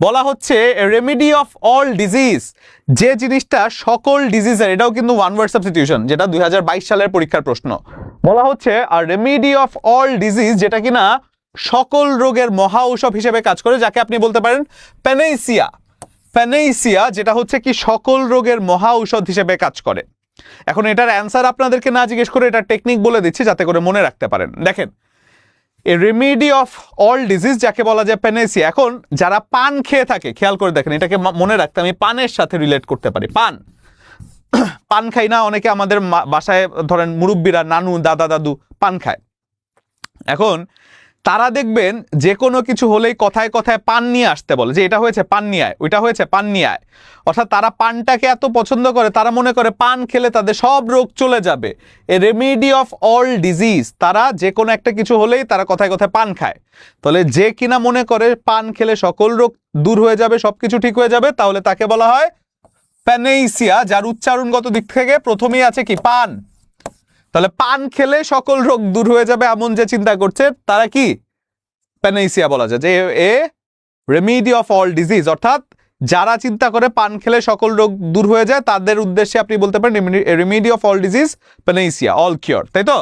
বলা হচ্ছে remedy of all disease, যে জিনিসটা সকল ডিজিজের, এটাও কিন্তু ওয়ান ওয়ার্ড সাবস্টিটিউশন, যেটা 2022 সালের পরীক্ষার প্রশ্ন। বলা হচ্ছে আর রেমেডি অফ অল ডিজিজ, যেটা কিনা সকল রোগের মহা ঔষধ হিসেবে কাজ করে, যাকে আপনি বলতে পারেন প্যানেইসিয়া। প্যানেইসিয়া যেটা হচ্ছে কি সকল রোগের মহা ঔষধ হিসেবে কাজ করে। এখন এটার অ্যান্সার আপনাদেরকে না জিজ্ঞেস করে এটা টেকনিক বলে দিচ্ছি যাতে করে মনে রাখতে পারেন। দেখেন, এ রেমেডি অফ অল ডিজিজ যাকে বলা যায় প্যানেসিয়া। এখন যারা পান খেয়ে থাকে, খেয়াল করে দেখেন, এটাকে মনে রাখতে আমি পানের সাথে রিলেট করতে পারি। পান পান খাই না অনেকে, আমাদের বাসায় ধরেন মুরব্বীরা, নানু, দাদা, দাদু পান খায়। এখন তারা দেখবেন যে কোনো কিছু হলেই কথায় কথায় পান নিয়ে আসতে বলে, যে এটা হয়েছে পান নিয়ে আয়, ওইটা হয়েছে পান নিয়ে আয়। অর্থাৎ তারা পানটাকে এত পছন্দ করে, তারা মনে করে পান খেলে তাদের সব রোগ চলে যাবে। এ রেমেডি অফ অল ডিজিজ, তারা যে কোনো একটা কিছু হলেই তারা কথায় কথায় পান খায়। তাহলে যে কিনা মনে করে পান খেলে সকল রোগ দূর হয়ে যাবে, সবকিছু ঠিক হয়ে যাবে, তাহলে তাকে বলা হয় প্যানেইসিয়া, যার উচ্চারণগত দিক থেকে প্রথমেই আছে কি পান। তাহলে পান খেলে সকল রোগ দূর হয়ে যাবে এমন যে চিন্তা করছে, তারা কি প্যানেইসিয়া বলা যায়, যে এ রেমেডি অফ অল ডিজিজ। অর্থাৎ যারা চিন্তা করে পান খেলে সকল রোগ দূর হয়ে যায়, তাদের উদ্দেশ্যে আপনি বলতে পারেন remedy of all disease panacea, all cure, তাই তো?